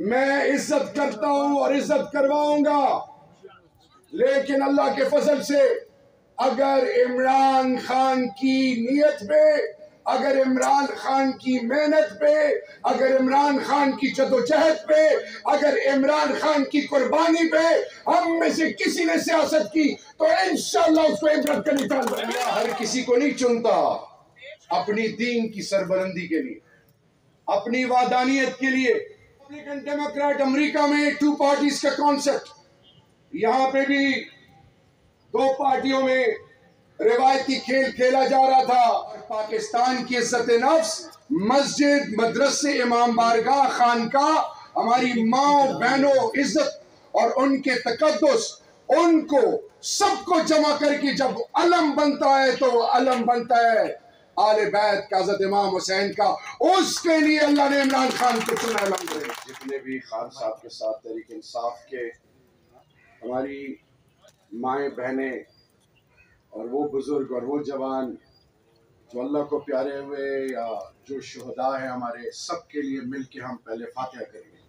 मैं इज्जत करता हूं और इज्जत करवाऊंगा, लेकिन अल्लाह के फजल से अगर इमरान खान की नीयत पे, अगर इमरान खान की मेहनत पे, अगर इमरान खान की जदोजहद पे, अगर इमरान खान की कुर्बानी पे हम में से किसी ने सियासत की तो इंशाअल्लाह उसको इबरत का निशान बनाएगा। हर किसी को नहीं चुनता अपनी दीन की सरबलंदी के लिए, अपनी वादानियत के लिए। रिपब्लिकन डेमोक्रेट अमेरिका में 2 पार्टीज का कॉन्सेप्ट, यहाँ पे भी 2 पार्टियों में रिवायती खेल खेला जा रहा था। और पाकिस्तान की इज्जत नफ्स, मस्जिद, मदरसे, इमाम बारगाह, खानकाह, हमारी माँ बहनों इज्जत और उनके तकद्दुस, उनको सबको जमा करके जब अलम बनता है तो वो अलम बनता है आले बैत का, हज़रत इमाम हुसैन का। उसके लिए अल्लाह ने इमरान खान को चुना। अल्हम्दुलिल्लाह जितने भी खान साहब के साथ तहरीक इंसाफ के हमारी माएँ बहनें और वो बुजुर्ग और वो जवान जो अल्लाह को प्यारे हुए या जो शुहदा है हमारे, सब के लिए मिल के हम पहले फातिहा करेंगे।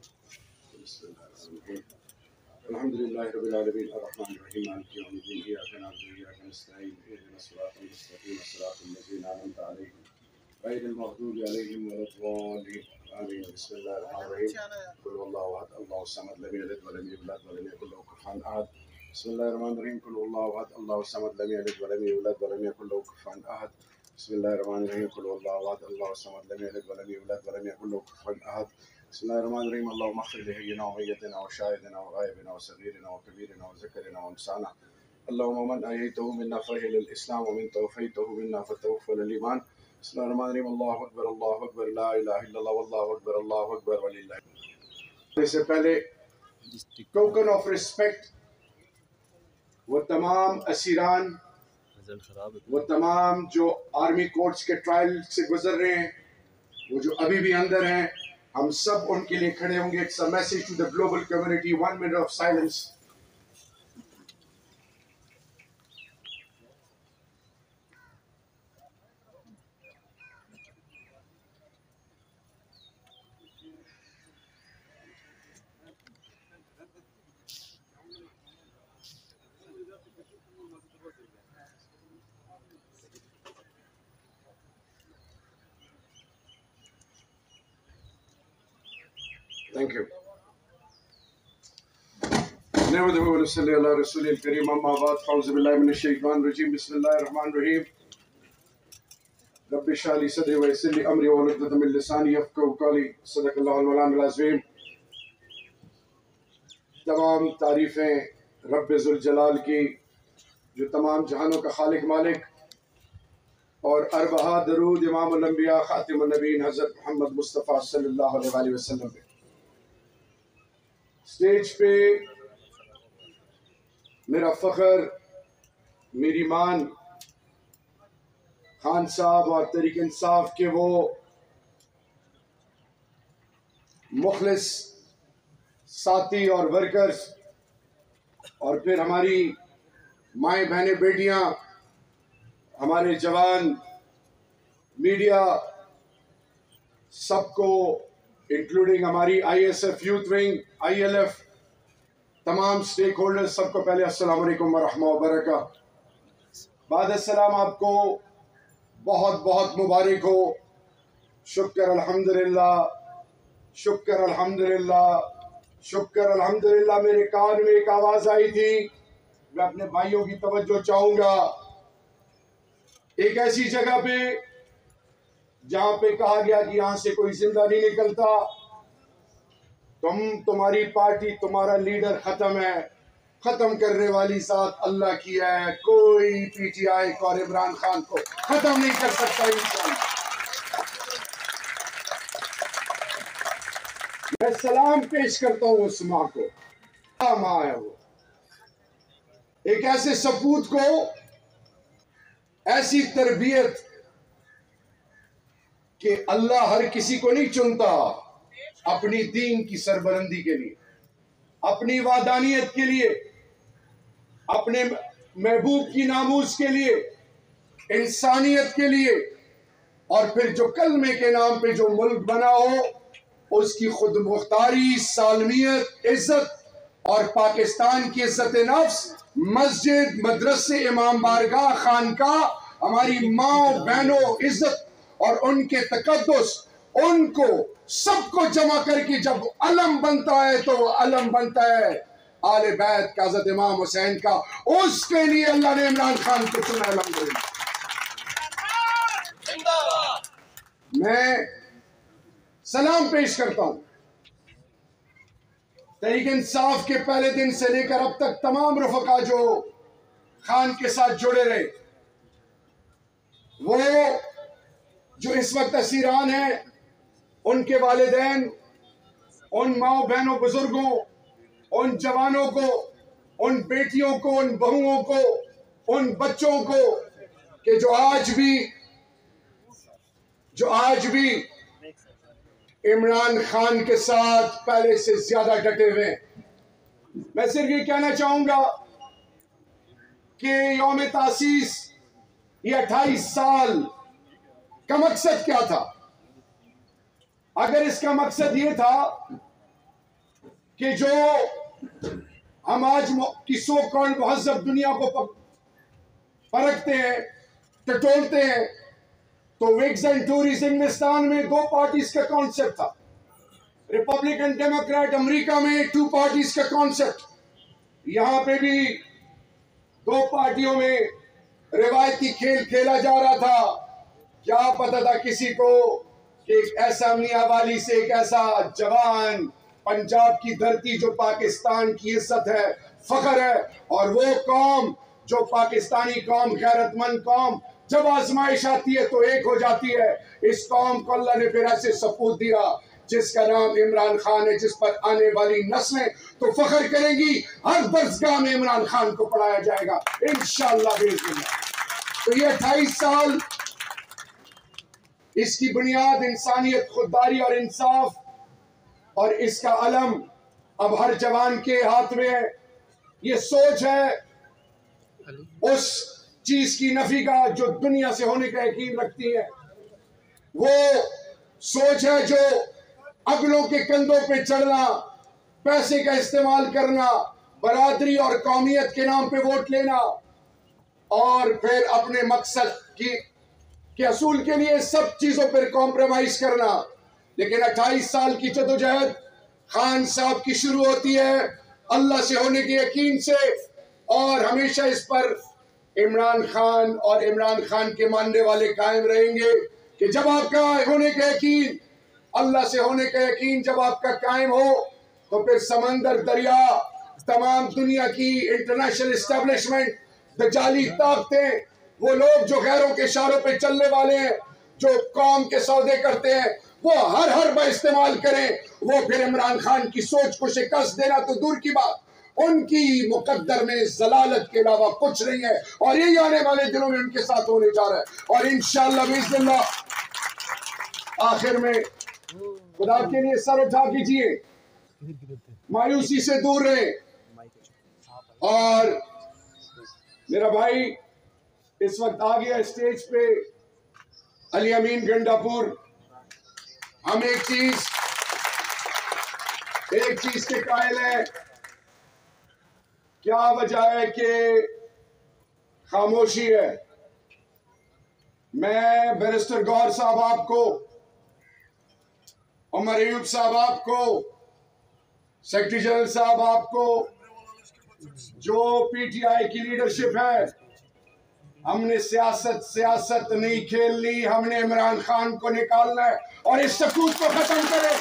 अल्हम्दुलिल्लाह रब्बिल आलमीन अर्रहमानिर रहीम मालिकि यौमिद्दीन इय्याका नअबुदु व इय्याका नस्तईन इहदिनस सिरातल मुस्तक़ीम सिरातल लज़ीना अनअमता अलैहिम गैरिल मग़दूबि अलैहिम वलद्दाल्लीन आमीन। बिस्मिल्लाहिर रहमानिर रहीम कुल हुवल्लाहु अहद अल्लाहुस समद लम यलिद व लम यूलद व लम यकुल लहू कुफुवन अहद। बिस्मिल्लाहिर रहमानिर रहीम कुल हुवल्लाहु अहद अल्लाहुस समद लम यलिद व लम यूलद व लम यकुल लहू कुफुवन अहद। बिस्मिल्लाहिर रहमानिर रहीम कुल हुवल्लाहु अहद अल्लाहुस समद लम यलिद व लम यूलद व लम यकुल लहू कुफुवन अहद। बिस्मिल्लाहिर्रहमानिर्रहीम अल्लाहुम्मा इग़फिर लिहय्यिना व मय्यितिना व शाहिदिना व गायबिना व सगीरिना व कबीरिना व ज़करिना व उनसाना। अल्लाहुम्मा मन अहयैतहु मिन्ना फ़अहियिल इस्लाम व मन तवफ़ैतहु मिन्ना फ़तवफ़्फ़ल ईमान। बिस्मिल्लाहिर्रहमानिर्रहीम अल्लाहु अकबर ला इलाहा इल्लल्लाह वल्लाहु अकबर वलिल्लाह। इससे पहले टोकन ऑफ रिस्पेक्ट वो तमाम असीरान, वो तमाम जो आर्मी कोर्ट्स के ट्रायल से गुजर रहे हैं, वो जो अभी भी अंदर हैं, हम सब उनके लिए खड़े होंगे। It's a message to the global community. 1 minute of silence. Thank you. नहमदुहु व नसल्ली अला रसूलिल करीम अम्मा बाद फ़अऊज़ु बिल्लाहि मिनश शैतानिर रजीम बिस्मिल्लाहिर रहमानिर रहीम रब्बि इश्रह ली सदरी व यस्सिर ली अमरी वहलुल उक़दतम मिन लिसानी यफ़क़हू क़ौली सदक़ल्लाहुल मौलानाल अज़ीम। तमाम तारीफ़ें रब्बे ज़ुल जलाल की, जो तमाम जहानों का खालिक मालिक, और अरबहा दरूद इमामुल अंबिया खातिमुन नबीय्यीन हज़रत मोहम्मद मुस्तफ़ा सल्लल्लाहु अलैहि वसल्लम पे। स्टेज पे मेरा फ़ख्र, मेरी मान खान साहब और तहरीक इंसाफ के वो मुखलिस साथी और वर्कर्स, और फिर हमारी माएँ बहनें बेटियां, हमारे जवान, मीडिया, सबको इंक्लूडिंग हमारी ISF यूथ विंग, ILF, तमाम स्टेक होल्डर्स, सबको पहले अस्सलाम वालेकुम व रहमतुल्लाहि व बरकातहू। बाद अस्सलाम, आपको बहुत बहुत मुबारक हो। शुक्र अल्हम्दुलिल्लाह, शुक्र अल्हम्दुलिल्लाह, शुक्र अल्हम्दुलिल्लाह। मेरे कान में एक आवाज़ आई थी, मैं अपने भाइयों की तवज्जो चाहूँगा। एक ऐसी जगह पे जहाँ पे कहा गया कि यहाँ से कोई जिंदा नहीं निकलता, तुम्हारी पार्टी, तुम्हारा लीडर खत्म है, खत्म करने वाली साथ अल्लाह की है। कोई PTI और इमरान खान को खत्म नहीं कर सकता इंसान। मैं सलाम पेश करता हूँ उस माँ को, माँ है वो, एक ऐसे सपूत को, ऐसी तरबियत कि अल्लाह हर किसी को नहीं चुनता अपनी दीन की सरबलंदी के लिए, अपनी वादानियत के लिए, अपने महबूब की नामूस के लिए, इंसानियत के लिए, और फिर जो कलमे के नाम पे जो मुल्क बना हो उसकी खुद मुख्तारी, सालमियत, इज्जत और पाकिस्तान की इज्जत नफ्स, मस्जिद, मदरसे, इमाम बारगाह, खानका, हमारी माँ बहनों इज्जत और उनके तकद्दुस, उनको सबको जमा करके जब अलम बनता है तो अलम बनता है आले बैत का, हज़रत इमाम हुसैन का। उसके लिए अल्लाह ने इमरान खान को चुना। अल्हम्दुलिल्लाह। मैं सलाम पेश करता हूं तहरीक इंसाफ के पहले दिन से लेकर अब तक तमाम रफ़का जो खान के साथ जुड़े रहे, वो जो इस वक्त असीरान हैं, उनके वालिदैन, उन माओ बहनों बुजुर्गों, उन जवानों को, उन बेटियों को, उन बहुओं को, उन बच्चों को कि जो आज भी इमरान खान के साथ पहले से ज्यादा डटे हुए हैं। मैं सिर्फ ये कहना चाहूंगा कि यौम तासीस ये 28 साल का मकसद क्या था? अगर इसका मकसद ये था कि जो हम आज की सो कॉल्ड महज़ब दुनिया को परखते हैं, टटोलते हैं, तो विग्स एंड टूरीज इंग्लिस्तान में 2 पार्टीज का कॉन्सेप्ट था, रिपब्लिकन डेमोक्रेट अमेरिका में 2 पार्टीज का कॉन्सेप्ट। यहां पे भी 2 पार्टियों में रिवायती खेल खेला जा रहा था। क्या पता था किसी को कि एक ऐसा मियां वाली से एक ऐसा जवान, पंजाब की धरती जो पाकिस्तान की इज्जत है, फख्र है, और वो कौम जो पाकिस्तानी कौम, गैरतमंद कौम, जब आजमाइश आती है तो एक हो जाती है। इस कौम को अल्लाह ने फिर ऐसे सपूत दिया जिसका नाम इमरान खान है, जिस पर आने वाली नस्लें तो फख्र करेंगी। हर दरसगाह में इमरान खान को पढ़ाया जाएगा इंशाअल्लाह बिइज़्निल्लाह। तो ये 28 साल, इसकी बुनियाद इंसानियत, खुददारी और इंसाफ, और इसका अलम अब हर जवान के हाथ में है। ये सोच है उस चीज की नफी का जो दुनिया से होने का यकीन रखती है। वो सोच है जो अगलों के कंधों पे चढ़ना, पैसे का इस्तेमाल करना, बरादरी और कौमियत के नाम पे वोट लेना, और फिर अपने मकसद के असूल के लिए सब चीजों पर कॉम्प्रोमाइज करना। लेकिन 28 साल की जदोजहद खान साहब की शुरू होती है अल्लाह से होने के यकीन से, और हमेशा इस पर इमरान खान और इमरान खान के मानने वाले कायम रहेंगे कि जब आपका होने का यकीन, अल्लाह से होने का यकीन जब आपका कायम हो, तो फिर समंदर, दरिया, तमाम दुनिया की इंटरनेशनल एस्टेब्लिशमेंट, दजाली ताकतें, वो लोग जो गैरों के इशारों पे चलने वाले हैं, जो कौम के सौदे करते हैं, वो हर बार इस्तेमाल करें। वो फिर इमरान खान की सोच को शिकस्त देना तो दूर की बात, उनकी मुकद्दर में जलालत के अलावा कुछ नहीं है, और यही आने वाले दिनों में उनके साथ होने जा रहा है। और इंशाअल्लाह बिइज़्निल्लाह आखिर में खुदा के लिए सर उठा कीजिए, मायूसी से दूर रहे। और मेरा भाई इस वक्त आ गया स्टेज पे, अली अमीन गंडापुर। हम एक चीज के कायल हैं, क्या वजह है कि खामोशी है। मैं बैरिस्टर गौहर साहब आपको, उमर अयूब साहब आपको, सेक्रेटरी जनरल साहब आपको, जो पीटीआई की लीडरशिप है, हमने सियासत नहीं खेलनी, हमने इमरान खान को निकालना है और इस सकूत को खत्म करें।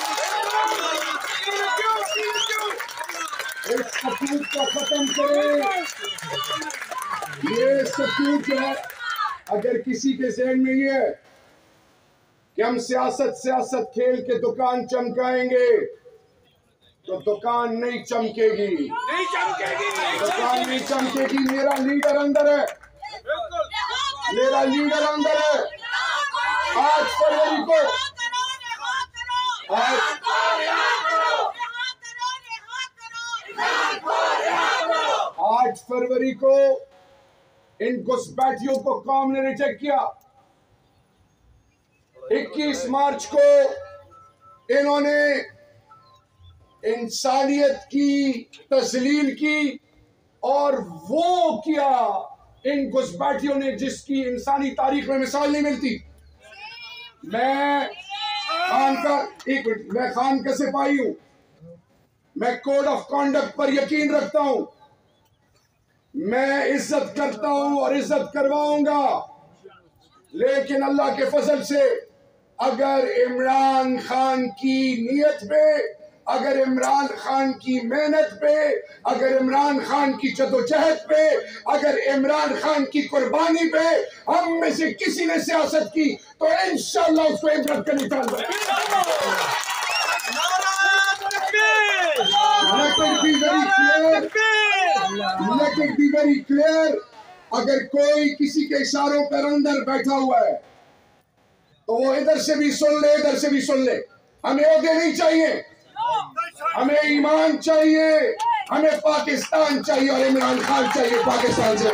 इस सकूत को खत्म करें। ये सकूत है, अगर किसी के ज़हन में ये है कि हम सियासत खेल के दुकान चमकाएंगे, तो दुकान नहीं चमकेगी, दुकान नहीं चमकेगी। मेरा लीडर अंदर है, मेरा लीडर अंदर है। 8 फरवरी को, 8 फरवरी को इन घुसपैठियों को कौम ने रिजेक्ट किया। 21 मार्च को इन्होंने इंसानियत की तस्लील की और वो किया इन घुसपैठियों ने जिसकी इंसानी तारीख में मिसाल नहीं मिलती। मैं खान का सिपाही हूं, मैं कोड ऑफ कॉन्डक्ट पर यकीन रखता हूं, मैं इज्जत करता हूं और इज्जत करवाऊंगा, लेकिन अल्लाह के फजल से अगर इमरान खान की नीयत पे, अगर इमरान खान की मेहनत पे, अगर इमरान खान की जदोजहद पे, अगर इमरान खान की कुर्बानी पे हम में से किसी ने सियासत की तो इंशाअल्लाह उसको इबरत का निशान बनेगा। Let it be very clear, अगर कोई किसी के इशारों पर अंदर बैठा हुआ है तो वो इधर से भी सुन ले, इधर से भी सुन ले। हमें ओहदे नहीं चाहिए, हमें ईमान चाहिए, हमें पाकिस्तान चाहिए और इमरान खान चाहिए पाकिस्तान से।